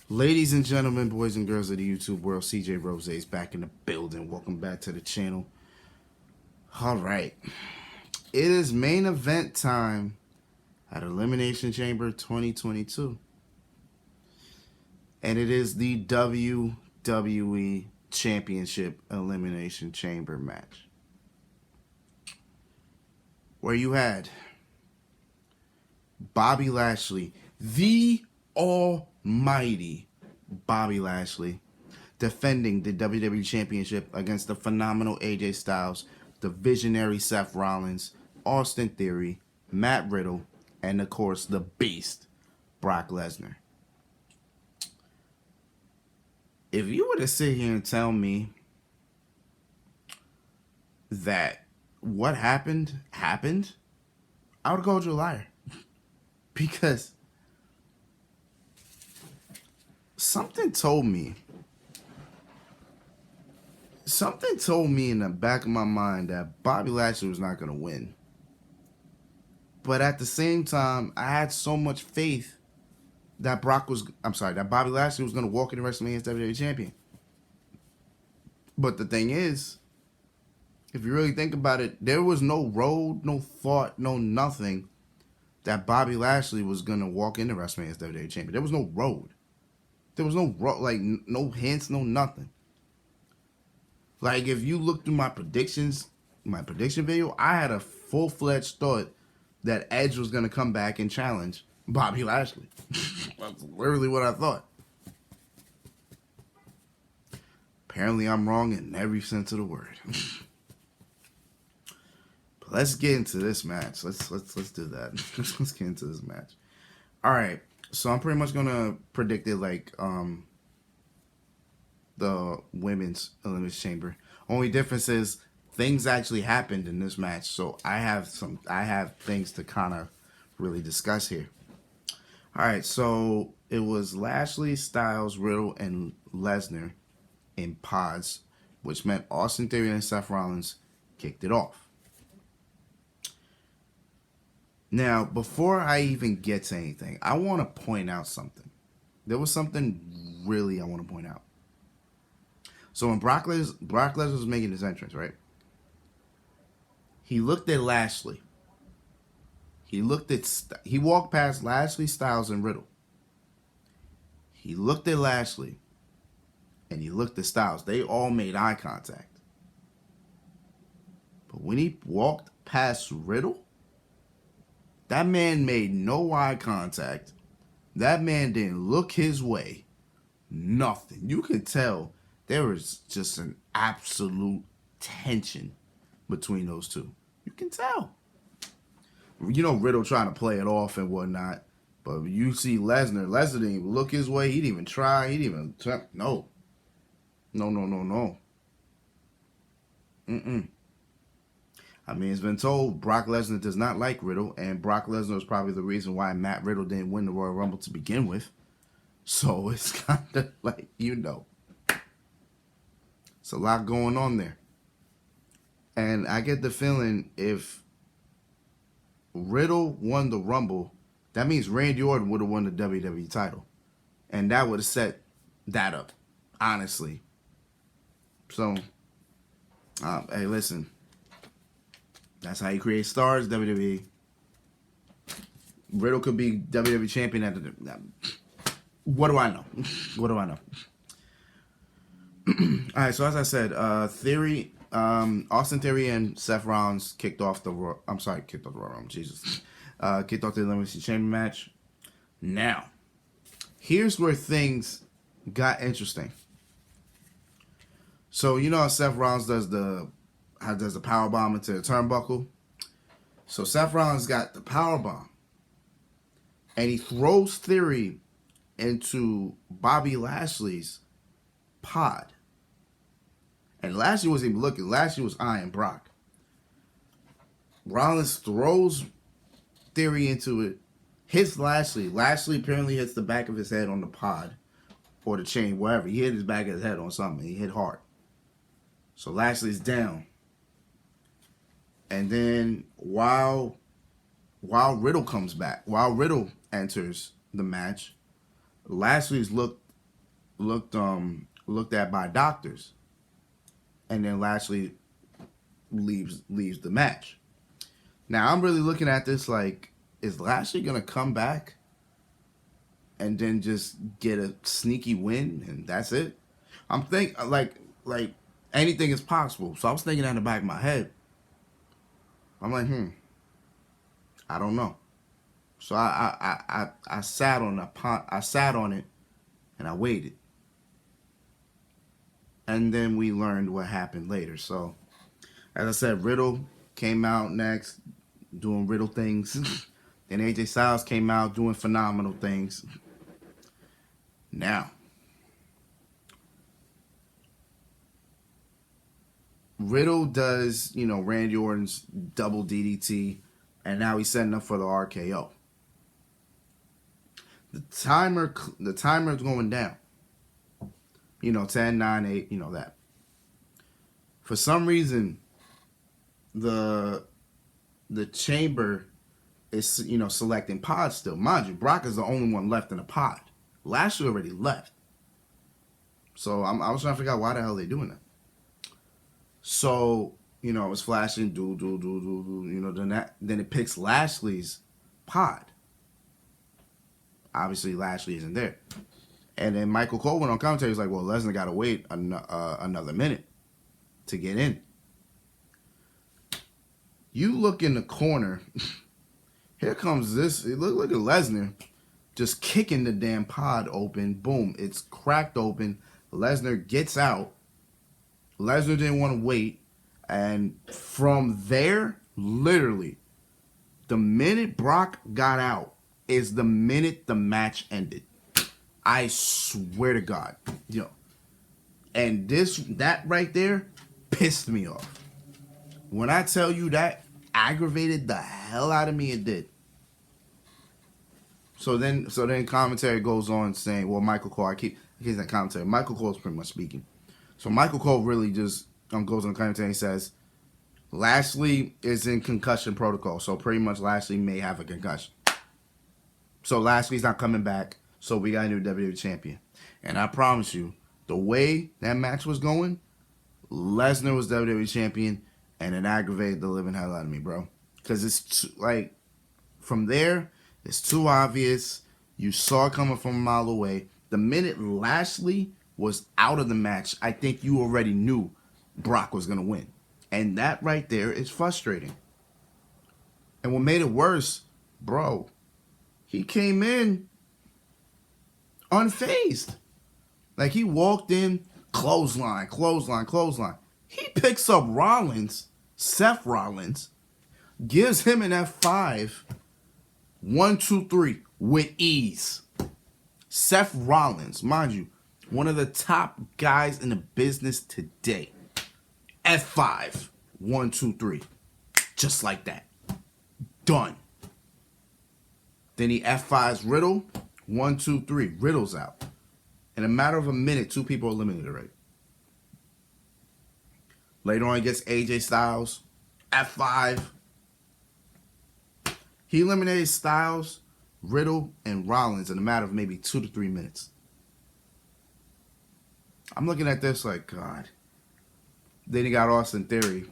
Ladies and gentlemen, boys and girls of the YouTube world, CJ Rose is back in the building. Welcome back to the channel. All right. It is main event time at Elimination Chamber 2022. And it is the WWE Championship Elimination Chamber match, where you had Bobby Lashley, the almighty Bobby Lashley, defending the WWE Championship against the phenomenal AJ Styles, the visionary Seth Rollins, Austin Theory, Matt Riddle, and of course the Beast, Brock Lesnar. If you were to sit here and tell me that what happened, I would call you a liar. Because something told me in the back of my mind that Bobby Lashley was not going to win. But at the same time, I had so much faith that that Bobby Lashley was going to walk in the WrestleMania as WWE champion. But the thing is, if you really think about it, there was no road, no thought, no nothing that Bobby Lashley was going to walk into WrestleMania as WWE champion. There was no road. There was no no hints, no nothing. Like, if you look through my prediction video, I had a full-fledged thought that Edge was going to come back and challenge Bobby Lashley. That's literally what I thought. Apparently, I'm wrong in every sense of the word. But let's get into this match. Let's do that. Let's get into this match. All right. So I'm pretty much gonna predict it like the women's Elimination Chamber. Only difference is things actually happened in this match, so I have things to kind of really discuss here. All right, so it was Lashley, Styles, Riddle, and Lesnar in pods, which meant Austin Theory and Seth Rollins kicked it off. Now, before I even get to anything, I want to point out something. There was something really I want to point out. So when Brock Lesnar was making his entrance, right? He looked at Lashley. He walked past Lashley, Styles, and Riddle. He looked at Lashley, and he looked at Styles. They all made eye contact. But when he walked past Riddle, that man made no eye contact. That man didn't look his way. Nothing. You could tell there was just an absolute tension between those two. You can tell. You know, Riddle trying to play it off and whatnot. But you see Lesnar didn't even look his way. He didn't even try. He didn't even try. No. No. I mean, it's been told Brock Lesnar does not like Riddle, and Brock Lesnar is probably the reason why Matt Riddle didn't win the Royal Rumble to begin with. So it's kind of like, it's a lot going on there. And I get the feeling if Riddle won the Rumble, that means Randy Orton would have won the WWE title. And that would have set that up, honestly. So, hey, listen. That's how you create stars, WWE. Riddle could be WWE champion at the... What do I know? What do I know? All right, so as I said, Austin Theory and Seth Rollins kicked off the Royal Rumble, Jesus. Kicked off the Elimination Chamber match. Now, here's where things got interesting. So, you know how Seth Rollins does the power bomb into the turnbuckle? So Seth Rollins got the power bomb, and he throws Theory into Bobby Lashley's pod. And Lashley wasn't even looking. Lashley was eyeing Brock. Rollins throws Theory into it, hits Lashley. Lashley apparently hits the back of his head on the pod or the chain, wherever. He hit his back of his head on something. He hit hard. So Lashley's down. And then while Riddle comes back, while Riddle enters the match, Lashley's looked looked at by doctors, and then Lashley leaves the match. Now I'm really looking at this like, is Lashley gonna come back and then just get a sneaky win and that's it? I'm thinking like anything is possible. So I was thinking that in the back of my head. I'm like, I don't know. So I sat on it and I waited. And then we learned what happened later. So as I said, Riddle came out next doing Riddle things. Then AJ Styles came out doing phenomenal things. Now, Riddle does, Randy Orton's double DDT, and now he's setting up for the RKO. The timer's going down. 10, 9, 8, that. For some reason, the chamber is, selecting pods still. Mind you, Brock is the only one left in the pod. Lashley already left. So I was trying to figure out why the hell they doing that. So, it was flashing, then it picks Lashley's pod. Obviously, Lashley isn't there. And then Michael Cole went on commentary. He's like, well, Lesnar got to wait another minute to get in. You look in the corner. Here comes this. Look at Lesnar just kicking the damn pod open. Boom. It's cracked open. Lesnar gets out. Lesnar didn't want to wait. And from there, literally, the minute Brock got out is the minute the match ended. I swear to God. And that right there pissed me off. When I tell you that aggravated the hell out of me, it did. So then commentary goes on saying, well, Michael Cole, I keep that commentary. Michael Cole is pretty much speaking. So Michael Cole really just goes on commentary and says, Lashley is in concussion protocol. So pretty much Lashley may have a concussion. So Lashley's not coming back. So we got a new WWE champion. And I promise you, the way that match was going, Lesnar was WWE champion, and it aggravated the living hell out of me, bro. Because it's from there, it's too obvious. You saw it coming from a mile away. The minute Lashley was out of the match, I think you already knew Brock was going to win. And that right there is frustrating. And what made it worse, bro, he came in unfazed. Like he walked in, clothesline. He picks up Seth Rollins, gives him an F5, 1, 2, 3, with ease. Seth Rollins, mind you, one of the top guys in the business today. F5, 1, 2, 3. Just like that. Done. Then he F5s Riddle, 1, 2, 3. Riddle's out. In a matter of a minute, 2 people are eliminated already. Later on, he gets AJ Styles, F5. He eliminated Styles, Riddle, and Rollins in a matter of maybe 2 to 3 minutes. I'm looking at this like, God. Then he got Austin Theory.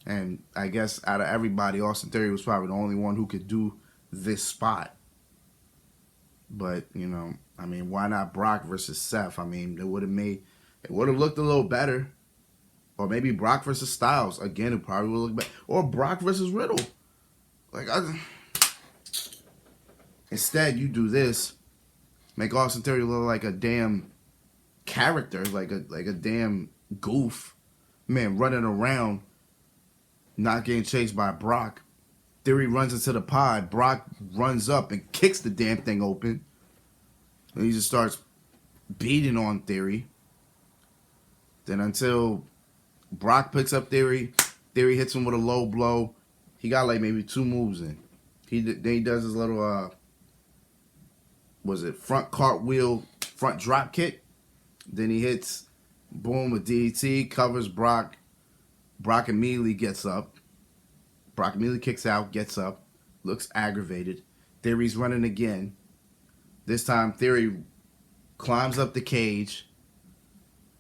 And I guess out of everybody, Austin Theory was probably the only one who could do this spot. But, why not Brock versus Seth? It would have looked a little better. Or maybe Brock versus Styles. Again, it probably would look better. Or Brock versus Riddle. Instead, you do this. Make Austin Theory look like a damn character. Like a damn goof. Man, running around. Not getting chased by Brock. Theory runs into the pod. Brock runs up and kicks the damn thing open. And he just starts beating on Theory. Then until Brock picks up Theory, Theory hits him with a low blow. He got like maybe 2 moves in. Then he does his little, front cartwheel, front drop kick. Then he hits, boom, with DDT, covers Brock. Brock immediately gets up. Brock immediately kicks out, gets up, looks aggravated. Theory's running again. This time, Theory climbs up the cage,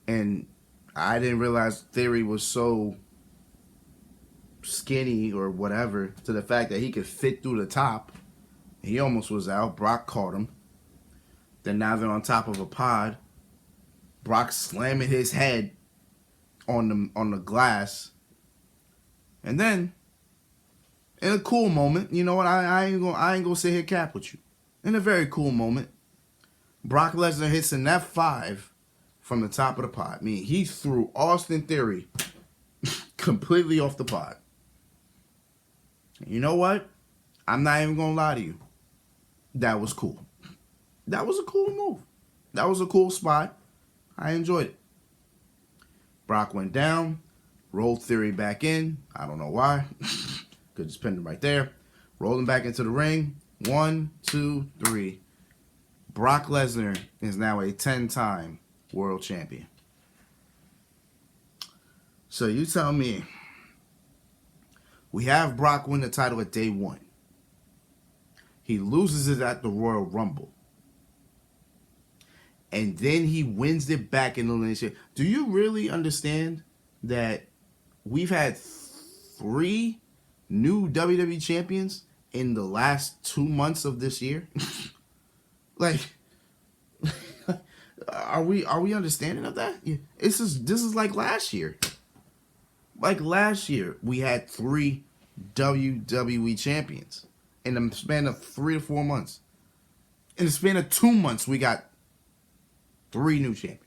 and I didn't realize Theory was so skinny or whatever to the fact that he could fit through the top. He almost was out. Brock caught him. Then now they're on top of a pod. Brock slamming his head on the glass. And then, in a cool moment, you know what? I ain't gonna sit here cap with you. In a very cool moment, Brock Lesnar hits an F5 from the top of the pod. I mean, he threw Austin Theory completely off the pod. You know what? I'm not even gonna lie to you. That was cool. That was a cool move. That was a cool spot. I enjoyed it. Brock went down, rolled Theory back in. I don't know why. Could just pin him right there. Rolled him back into the ring. 1, 2, 3. Brock Lesnar is now a 10-time world champion. So you tell me, we have Brock win the title at day 1. He loses it at the Royal Rumble. And then he wins it back in Elimination. Do you really understand that we've had 3 new WWE champions in the last 2 months of this year? Like, are we understanding of that? This is like last year. Like last year, we had 3 WWE champions in the span of 3 to 4 months. In the span of 2 months, we got 3 new champions.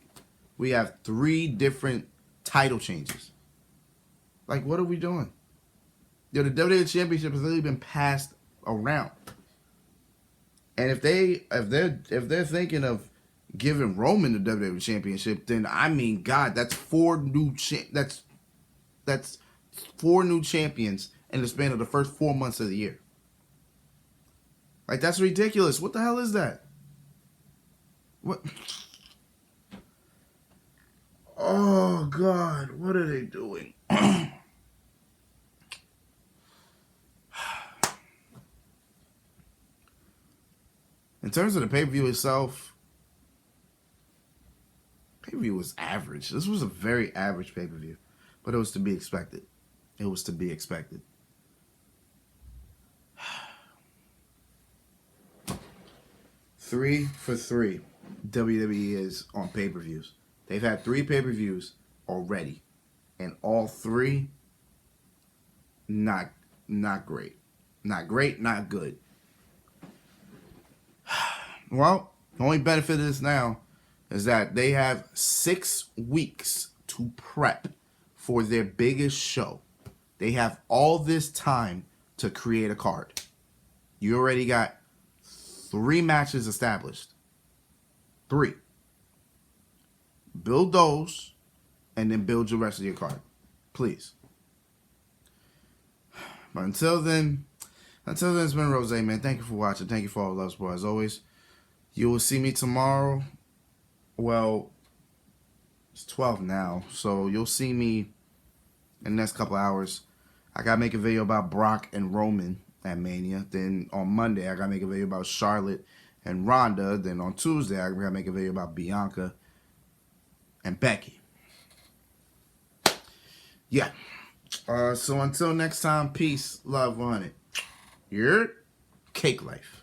We have 3 different title changes. Like, what are we doing? The WWE Championship has literally been passed around. And if they're thinking of giving Roman the WWE Championship, then I mean, God, that's 4 new that's 4 new champions in the span of the first 4 months of the year. Like, that's ridiculous. What the hell is that? What? Oh, God. What are they doing? In terms of the pay-per-view itself, pay-per-view was average. This was a very average pay-per-view. But it was to be expected. It was to be expected. 3 for 3 WWE is on pay-per-views. They've had 3 pay-per-views already. And all 3, not great. Not great, not good. Well, the only benefit of this now is that they have 6 weeks to prep for their biggest show. They have all this time to create a card. You already got 3 matches established. 3. Build those, and then build the rest of your card. Please. But until then, it's been Rose, man. Thank you for watching. Thank you for all the love, support. As always, you will see me tomorrow. Well, it's 12 now, so you'll see me in the next couple hours. I gotta make a video about Brock and Roman at Mania. Then on Monday, I gotta make a video about Charlotte and Ronda. Then on Tuesday, I gotta make a video about Bianca and Becky. Yeah. So until next time, peace, love, 100. Your cake life.